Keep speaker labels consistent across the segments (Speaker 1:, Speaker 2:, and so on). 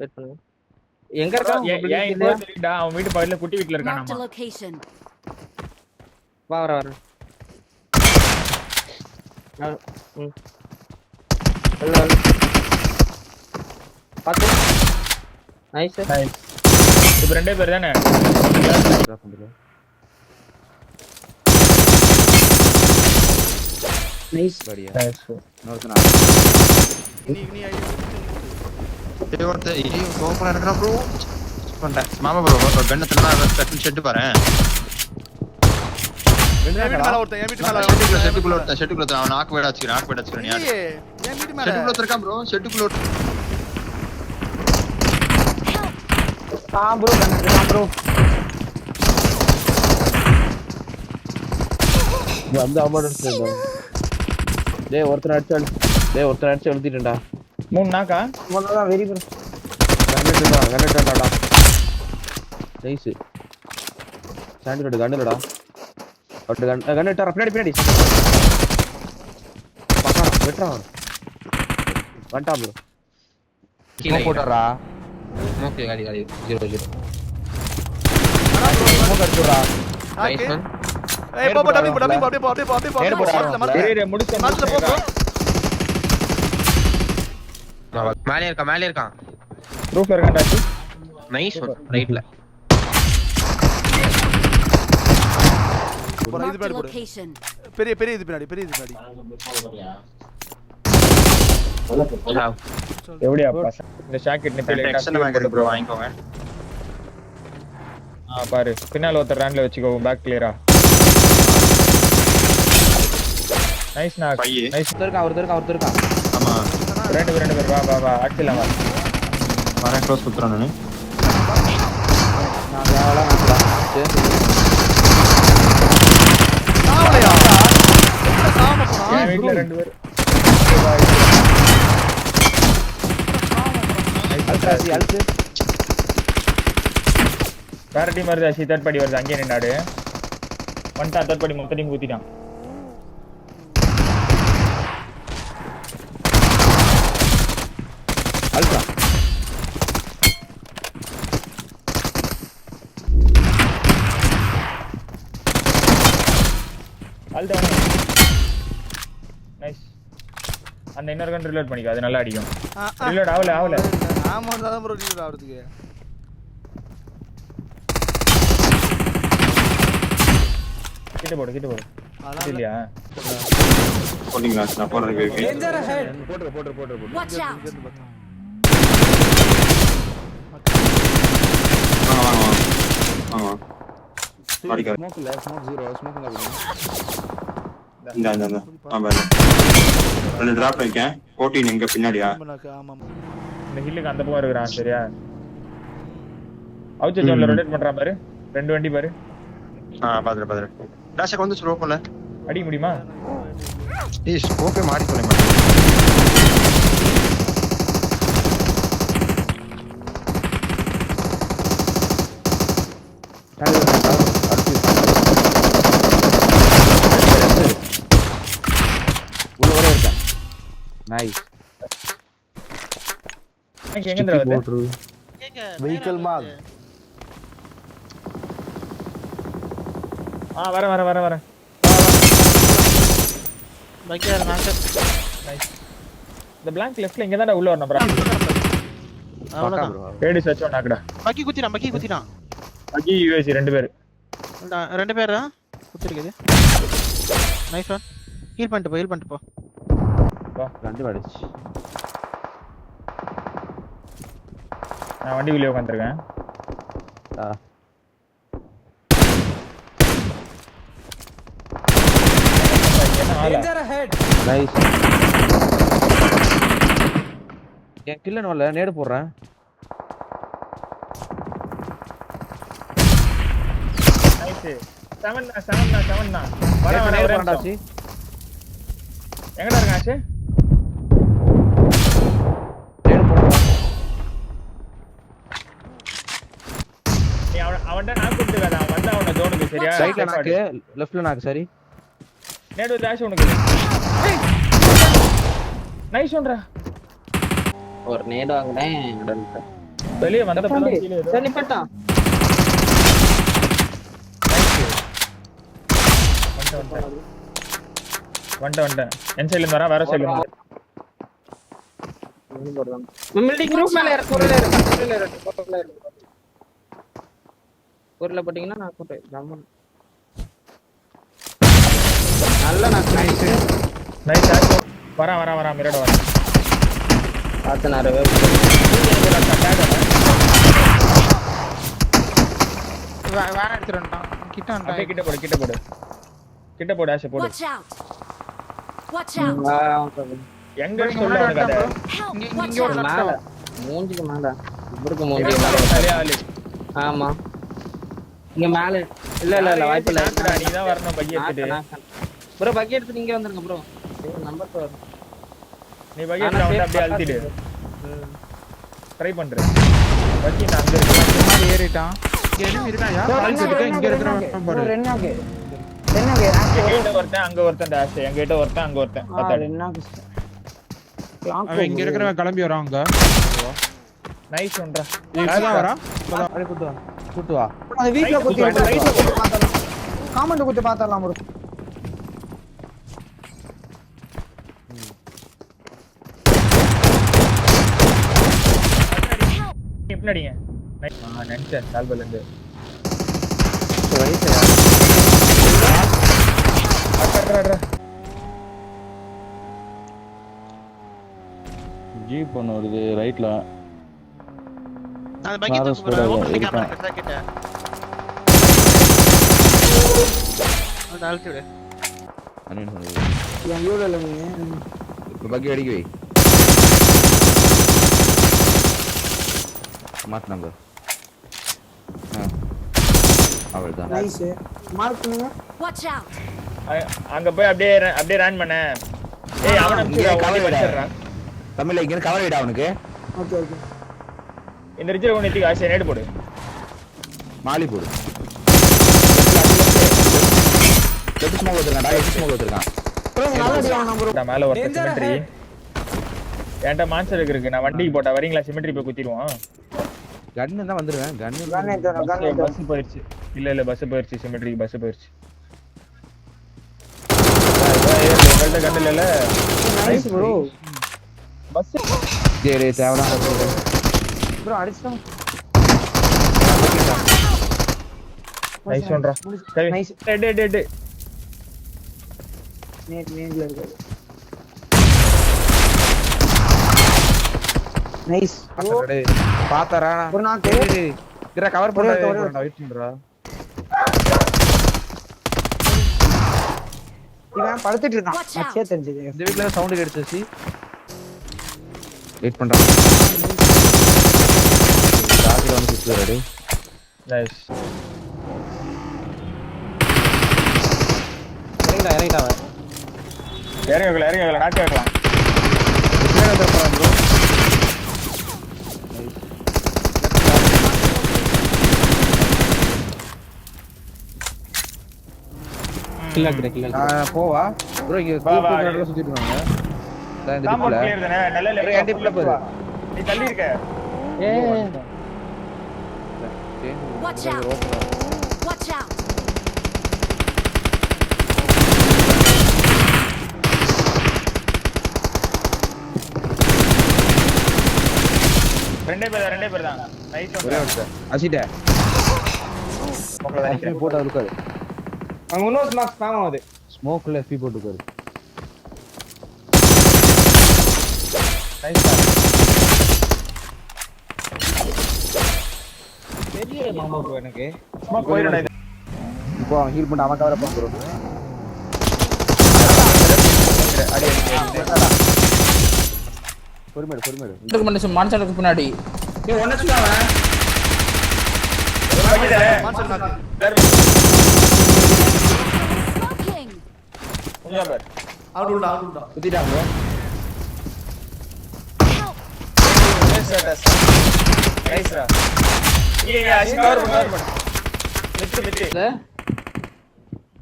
Speaker 1: Wait பண்ணுங்க. எங்க இருக்கான்?
Speaker 2: ஏன் இப்போ தெரியுடா அவன் வீட்டு பக்கத்துல குட்டி வீட்ல இருக்கானாமா.
Speaker 1: வா வர வர. பாத்து. நைஸ்.
Speaker 2: நைஸ். இப்போ ரெண்டே பேர் தானே.
Speaker 1: நைஸ்
Speaker 3: बढ़िया
Speaker 2: நைஸ்.
Speaker 3: नॉर्थन
Speaker 4: இனி
Speaker 3: ये ஒருத்த இது ஓபன் ஆறடா ப்ரோ பண்ணேன் மாமா ப்ரோ கண்ண தரமா கட் ஷெட் பாறேன்
Speaker 4: என் வீட்டு மேல ஒருத்தன் என் வீட்டு மேல
Speaker 3: ஷெட்டுக்குள்ள அவன் நாக்கு வேட வச்சுக்கிறான் யார்
Speaker 4: என் வீட்டு மேல
Speaker 3: ஷெட்டுக்குள்ள இருக்கான் ப்ரோ ஷெட்டுக்குள்ள
Speaker 1: ப்ரோ கண்ணா ப்ரோ
Speaker 5: வந்து அம்மா எடுத்துடா டேய் ஒருத்தர் அடிச்சு எழுதிட்டேன்டா
Speaker 2: 3 நாக்கா
Speaker 1: மொதல்ல வெரி ப்ரோ
Speaker 5: கனெக்டடா நைஸ் சாண்டிரோட கண்ணலடா அட் கனெக்டர் பின்னாடி பக்கா வெட்றா வண்டா ப்ரோ
Speaker 3: கீழ
Speaker 5: போடுறா
Speaker 3: ஓகே காலி 0
Speaker 5: ஸ்மோக் அடிச்சுடா
Speaker 4: நைஸ் ஒன் ஏய் போ டபி
Speaker 2: ஏய் முடிச்சு
Speaker 4: மாஸ்ல போ ப்ரோ
Speaker 3: மேலே இருக்கான்
Speaker 2: ரூஃப் இருக்கான்டா.
Speaker 3: நைஸ் ஒன் ரைட்ல
Speaker 4: போற இது பேட் போடு பெரிய இது பின்னாடி
Speaker 2: எப்படியா பாஸ் இந்த ஷாக்கெட் நீ பிளேட்
Speaker 3: எக்ஸ்டர்னல் மேக் இருக்கு ப்ரோ வாங்கிக்கோங்க
Speaker 2: பாரு பின்னால ஒருத்தர் ரேண்ட்ல வெச்சுக்கோ பேக் கிளியரா. Nice knock nice.
Speaker 1: ஒருத்தர் இருக்கா
Speaker 3: ஆமா
Speaker 2: ரெண்டு பேர் வா ஆக்சில வா
Speaker 3: வரேன் க்ளோஸ் குத்துறேன் நானு
Speaker 1: நான் வேளா
Speaker 4: ஆவலையா சாம போடா
Speaker 2: என் வீட்ல ரெண்டு பேர்
Speaker 1: அல்ட்ராசி
Speaker 2: வேற டீம் வருது அசி தேர்ட் பார்ட்டி வருது அங்கே நின்னாடு வந்துட்டா தேர்ட் பார்ட்டி மொத்த டீம் ஊத்திட்டான்.
Speaker 5: அல்ட்ரா
Speaker 2: அல்டா நைஸ். அந்த இன்னொரு கன் ரிலோட் பண்ணிக்க அது நல்லா அடிக்கும். ரிலோட் ஆவல
Speaker 4: ஆமா தான் ப்ரோ ரீலோட் ஆவறதுக்கு
Speaker 2: கிட்ட போடு இல்லையா
Speaker 3: போடிங்களா நான் போறேன்
Speaker 1: டேஞ்சர் ஹெட்
Speaker 2: போடு
Speaker 6: Watch out.
Speaker 3: வாங்க பாடிக்க
Speaker 5: ஸ்மோக் ஜீரோ ஸ்மோக்
Speaker 3: இந்த ஆமா ரெண்டு டிராப் வைக்கேன் 14 எங்க பின்னாடியா
Speaker 4: ஆமா
Speaker 2: இந்த ஹில்லுக்கு அந்த பக்கம் இருக்குறான் சரியா. அவுட் ஜோன்ல ரொட்டேட் பண்றான் பாரு ரெண்டு வண்டி பாரு.
Speaker 3: பாத்துறேன் டாஷக் வந்து ஸ்லோ பண்ணல
Speaker 2: அடிக்க முடியுமா?
Speaker 3: ஏய் ஸ்கோப்பே மாறி போறேன்
Speaker 5: உள்ள வர இருக்கா நைஸ்
Speaker 2: எங்க வருது
Speaker 1: வெஹிக்கிள் மார்க்
Speaker 2: வர
Speaker 4: பைக்கர் நாக்க
Speaker 2: நைஸ். இந்த blank leftல இங்க தான்டா உள்ள வரணும் bro.
Speaker 4: அவ்வளவுதான்
Speaker 2: ஏடி சச்சோ நாக்கடா.
Speaker 4: பக்கி குத்திரான்
Speaker 2: அகி யுஎஸ்சி ரெண்டு பேர்.
Speaker 4: ரெண்டு பேர் தான் குத்திருக்குது. நைஸ் ஒன் ஹீல் பண்ணிட்டு போ
Speaker 2: வா
Speaker 5: ரெண்டு அடிச்சு
Speaker 2: நான் வண்டிக்குள்ளே உட்கார்ந்திருக்கேன்.
Speaker 1: டேஞ்சர் ஹெட்
Speaker 5: நைஸ் என் கில்ல நோல நேடு போடுறேன்.
Speaker 2: நைஸ் 7 வர
Speaker 5: சி
Speaker 2: எங்கடா இருக்க ஆச்சு?
Speaker 5: நேடு போடுறேன்.
Speaker 2: நீ அவன்ட்ட நான் கூப்பிட்டுக்காத அவன் வந்தா அவன ஜோனுக்கு சரியா?
Speaker 5: ரைட்ல நாக்கு லெஃப்ட்ல நாக்கு சரி
Speaker 2: நேடு டாஷ் உனக்கு. நைஸ் ஒன்றா
Speaker 1: ஒரு நேடு வாங்குறேன்
Speaker 2: வெளிய வந்தப்ப தான் கீழ ஏதோ
Speaker 6: சரி நிப்பட்டான்.
Speaker 2: வந்துட்டேன் என் சைடுல இருந்து வரா வேற சைடுல இருந்து
Speaker 6: பில்டிங் ரூஃப் மேல ஏறு. குரல ஏறு. குரல போட்டீங்கன்னா நான் போட்டேன். ஜம்மன். நல்ல நான் நைஸ்.
Speaker 2: நைஸ் ஆச்சு வரா மிரட வரா
Speaker 6: பார்த்து நிறைய
Speaker 4: வேற எடுத்துட்டு வந்துட்டான். கிட்ட
Speaker 2: அப்படியே
Speaker 4: வந்துட்டான்.
Speaker 2: கிட்ட போடு ஆஷை போடு
Speaker 7: Watch out! Watch out!
Speaker 2: எங்க சொல்ல உனக்கு அத
Speaker 7: Help!
Speaker 4: இங்க
Speaker 7: Watch
Speaker 4: இங்க ஒரு
Speaker 7: out!
Speaker 6: மேல
Speaker 4: லேப்டாப்.
Speaker 6: மூஞ்சிக்கு மேல இவருக்கு
Speaker 2: எங்க
Speaker 6: மூஞ்சிக்கு மேல
Speaker 2: தலைய ஆளு
Speaker 6: ஆமா இங்க மேல இல்ல வாய்ப்பு இல்ல
Speaker 2: நாக்குடா, நீ தான் வரணும் பக்கி எடுத்துட்டு
Speaker 6: ப்ரோ பக்கி எடுத்து இங்க வந்துருங்க ப்ரோ நம்பர் வரும்
Speaker 2: நீ பக்கி எடுத்து வந்து அப்படியே அழுத்திடு ட்ரை பண்றேன் பக்கி நான் அங்க இருக்கேன்
Speaker 4: மேல ஏறிட்டான்.
Speaker 3: இங்க enemy இருக்காயா? கால் எடுக்க இங்க இருக்கிறவன் பாரு.
Speaker 1: ரென்னாக்கு
Speaker 2: எங்கிட்ட ஒருத்தன் அங்க ஒருத்தன் டாஷ் எங்கிட்ட ஒருத்தன் அங்க ஒருத்தன் பத்தாடி
Speaker 3: அவன் இங்க இருக்கிறவன் கிளம்பி வரான் அங்க.
Speaker 2: நைஸ் ஒன்றா
Speaker 3: இங்கதான் வரா.
Speaker 5: அப்படியே கூட்டு வா
Speaker 1: அந்த வீட்ல குத்தி
Speaker 2: Right,
Speaker 1: ரைட்ல குத்தி பார்த்தறலாம் காமெண்ட் குத்தி பார்த்தறலாம் ப்ரோ
Speaker 2: எப்படிங்க நினைச்சேன் சால்பல்ல இருந்து
Speaker 8: ஜீப் ஒன்று வருது ரைட்ல
Speaker 4: அந்த பக்கெட்
Speaker 8: நானும்
Speaker 4: தூக்கு ப்ரோ.
Speaker 8: கூட
Speaker 4: ஓபன் பண்ணி
Speaker 8: இருப்பேன்.
Speaker 4: கேமரா கிட்ட. அது அழுத்தி விடு.
Speaker 1: என் யூல இல்ல நீ
Speaker 8: இப்போ பக்கி அடிக்க வை மாத்தினாங்க அவள் தான்
Speaker 1: நைஸ் மார்க் பண்ணுங்க
Speaker 7: Watch out!
Speaker 2: அங்க போய் அப்படியே ரன் பண்ண ஏய் அவன
Speaker 8: இங்கே cover
Speaker 2: கவர்
Speaker 8: விடா.
Speaker 2: பண்ணிடுறான்
Speaker 8: தமிழ்ல இங்க கவர் விடா அவனுக்கு
Speaker 1: ஓகே ஓகே
Speaker 2: இந்த ரிஜர் கொண்டு ஆசை நேடு போடு
Speaker 8: மாலி போடு லெஃப்ட் ஸ்மோக் வச்சிருக்கான் லெஃப்ட் ஸ்மோக் வச்சிருக்கான்
Speaker 1: ப்ரோ நல்ல அடி வாங்க ப்ரோ
Speaker 2: நான் மேல ஒருத்தன் சிமெட்ரி என்கிட்ட மான்ஸ்டர் இருக்கு நான் வண்டிக்கு போட்டா வரீங்களா சிமெட்ரி போய் குத்திடுவோம்
Speaker 8: கன்னு தான் வந்துருவேன் கன்னு
Speaker 2: பஸ் போயிருச்சு இல்ல பஸ் போயிருச்சு சிமெட்ரிக்கு பஸ் போயிருச்சு உங்கள்ட்ட கண்டு இல்ல
Speaker 1: நைஸ் ப்ரோ
Speaker 2: பஸ்
Speaker 8: சரி தேவலாம்
Speaker 1: ப்ரோ அடிச்சோம்
Speaker 2: நைஸ் ஒன்றா சரி
Speaker 1: Nice.
Speaker 2: டே
Speaker 1: நேட்ல இருக்கு நைஸ்
Speaker 5: பாத்தறா
Speaker 1: ஒரு நாக்கு
Speaker 5: கிர கவர் பண்ண
Speaker 1: ஒரே
Speaker 5: வெயிட் பண்றா
Speaker 1: இவன் படுத்துட்டு இருக்கான்
Speaker 7: Watch out.
Speaker 1: அச்சே தெரிஞ்சது
Speaker 5: இந்த வீட்ல சவுண்ட் கேட்டுச்சு
Speaker 8: வெயிட் பண்றான் ராஜில வந்து சுத்துறாரு
Speaker 2: நைஸ்
Speaker 5: இறங்கிட்டா அவன்
Speaker 2: இறங்கி வைக்கல நாட்டி வைக்கலாம்
Speaker 5: கீழே தரப்பான் ப்ரோ போவா ப்ரோ இங்க
Speaker 2: வா, வா.
Speaker 5: நடுவுல சுத்திட்டு இருக்காங்க இந்த
Speaker 2: காம்பவுண்ட்
Speaker 5: வீட்ல
Speaker 2: கிளியர் தானே நல்ல
Speaker 5: ஒரு
Speaker 2: லெவல்
Speaker 5: anti-plug பாரு.
Speaker 2: நீ தள்ளி இருக்க
Speaker 7: Watch out! Watch out!
Speaker 2: ரெண்டே பேர் தான் நைஸ்
Speaker 5: ஒரே ஒருத்தன் அசிட்ட
Speaker 2: உங்களை தான் நிக்கிறேன்.
Speaker 5: போட்டா இருக்காரு
Speaker 1: அங்க இன்னொரு மார்க் ஸ்பாம் ஆகுது
Speaker 5: ஸ்மோக்ல எஃபி போட்டுருக்காரு
Speaker 2: நைஸ் தான்.
Speaker 1: பெரிய மாமா ப்ரோ எனக்கு
Speaker 2: சும்மா போயிடுடா இது.
Speaker 5: இப்போ அவன் ஹீல் பண்ண அவன் கவர பண்றோம்
Speaker 2: அடி
Speaker 5: பொறுமைடு
Speaker 6: மனுஷனுக்கு பின்னாடி
Speaker 7: Smoking!
Speaker 5: சுத்திட்டாங்க
Speaker 2: நைஸ்ரா இங்க அசி கவர் பண்ணு விட்டு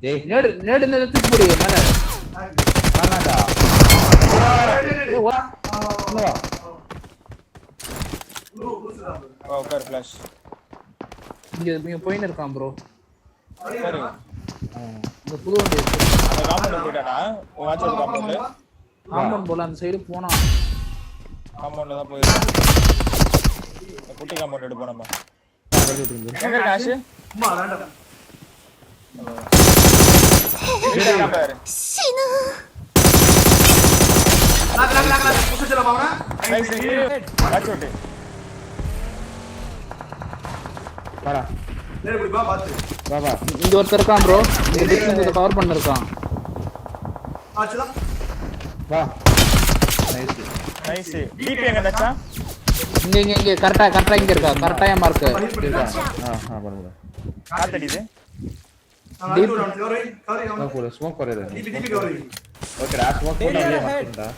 Speaker 5: டேய்
Speaker 6: நேடு இந்த தூக்கி போடு மேல
Speaker 5: வாங்கடா
Speaker 2: உட்கார் ஃபிளாஷ்
Speaker 6: இங்க போயின்னு இருக்கான் ப்ரோ.
Speaker 2: சரி
Speaker 6: இந்த புது வண்டி இருக்கு.
Speaker 2: அந்த காம்பவுண்ட் போயிட்டானா வாட்ச் அவுட் காம்பவுண்ட்
Speaker 6: காம்பவுண்ட் போல அந்த சைடு போனா.
Speaker 2: காம்பவுண்ட்ல தான் போயிருக்கு குட்டி காம்பவுண்ட் எடுத்து போனோமா எங்க காஷ் பாரு வாட்ச் அவுட்
Speaker 8: வாடா வா வா
Speaker 6: இங்க ஒருத்தர் இருக்கான் ப்ரோ. இந்த டிஸ்டன்ஸ் கவர் பண்ணிருக்கான்.
Speaker 8: வா
Speaker 2: நைஸ் டிபி எங்க நச்சா
Speaker 6: இங்க கரெக்ட்டா இங்க இருக்கா. கரெக்ட்டா என் மார்க்.
Speaker 8: பண்ணுங்க
Speaker 2: காத்தடிது
Speaker 8: ஸ்மோக் போடு ஸ்மோக் போடு ஓகேடா ஸ்மோக் போடு அப்படியே மாட்டேன்டா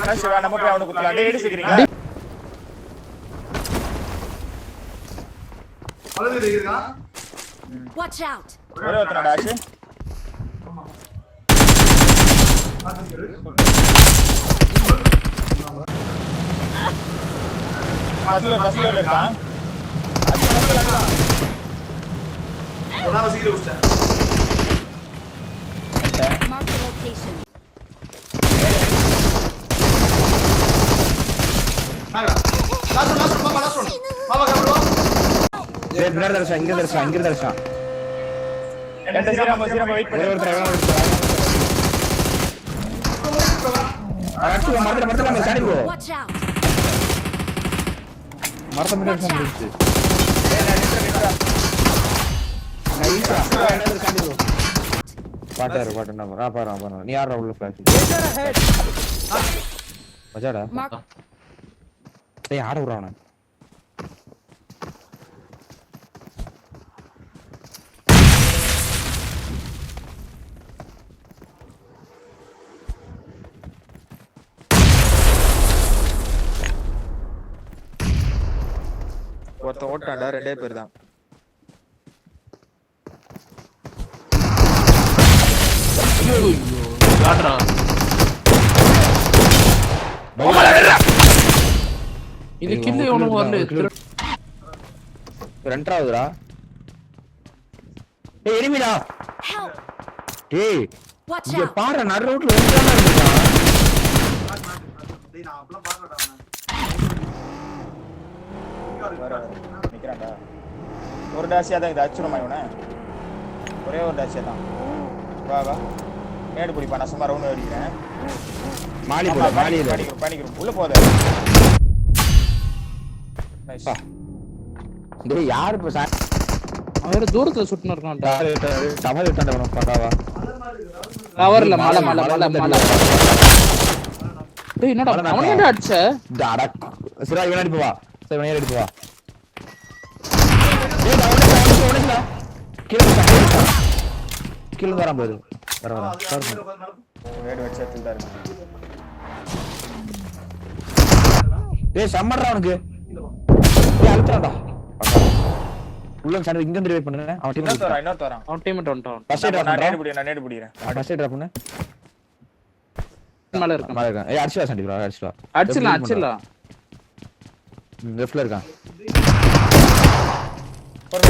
Speaker 2: காஷ் வா நம்ம போய் அவனுக்கு குத்தலாம் டேய் எடுத்துக்கிறீங்க
Speaker 7: Watch out!
Speaker 2: ஒரே ஒருத்தன டாஷ் பஸ்ல இருக்கான்
Speaker 7: Mark the location.
Speaker 8: டேய் பின்னாடி தரசா இங்க தரசா
Speaker 2: எந்த சீராம வெயிட் பண்ணு
Speaker 8: அடிச்சு மரத்துல சாடி போ
Speaker 7: Watch out!
Speaker 8: மரத்த முன்னாடி வந்துச்சு பாட்டாரு நம்பர் பாரு நீ யாரா உள்ள ஃபிளாஷ் மஜாடா
Speaker 7: Mark.
Speaker 8: டேய் ஆட விடுறானே
Speaker 3: ஒருத்த ஓட்டான்டா ரெண்டே பேர் தான்
Speaker 6: இது கில் எவனும் வரல.
Speaker 8: ரெண்டாவதுடா டேய் எனிமிடா
Speaker 7: Help!
Speaker 8: டேய்
Speaker 7: Watch
Speaker 8: இங்க
Speaker 7: out!
Speaker 8: பாரு நடு ரோட்ல ஒன்றான இருக்கான்
Speaker 2: நிக்கிறான்டா ஒரு டாஷியா தான் இது அச்சுரமா இவனே ஒரே ஒரு டாஷியா தான் வா வா நேடு பிடிப்பா நான் சும்மா ரவுண்ட் அடிக்கிறேன்
Speaker 8: மாலி போடு மாலி
Speaker 2: பண்ணிக்கிறோம் உள்ள போதே நைஸ்
Speaker 8: டேய் யார் இப்ப
Speaker 6: அவன் தூரத்துல சுட்டுன இருக்கான்.
Speaker 8: டவர் விட்டான்டா பக்காவா
Speaker 6: கவர்ல மலை. டேய் என்னடா அவன் என்ன அடிச்ச?
Speaker 8: டாடா சரி இவன் அடிப்பு வா சரி இவன் அடிப்பு வா டேய் கீழ வரான் பாரு வர
Speaker 2: நேடு வச்சு எடுத்துட்டா இருக்கு
Speaker 8: டேய் சம்மறடா அவனுக்கு டேய் அழுத்துறான்டா உள்ள சண்டை இங்க இருந்து வெயிட் பண்ணுங்க அவன் டீம்
Speaker 2: இன்னொரு தரான்
Speaker 6: அவன் டீம்மேட் வந்துட்டான்.
Speaker 8: ஃபர்ஸ்ட் எய்ட்
Speaker 2: நான்
Speaker 8: பண்றேன்
Speaker 2: நேடு பிடிக்கிறேன்
Speaker 8: ஃபர்ஸ்ட் எய்ட் பண்ணு
Speaker 6: மேல இருக்கான்.
Speaker 8: மேல இருக்கான் ஏய் அடிச்சு வா சண்டி ப்ரோ அடிச்சு வா
Speaker 6: அடிச்சிடலாம்.
Speaker 8: லெஃப்ட்ல இருக்கான்
Speaker 2: ஒரு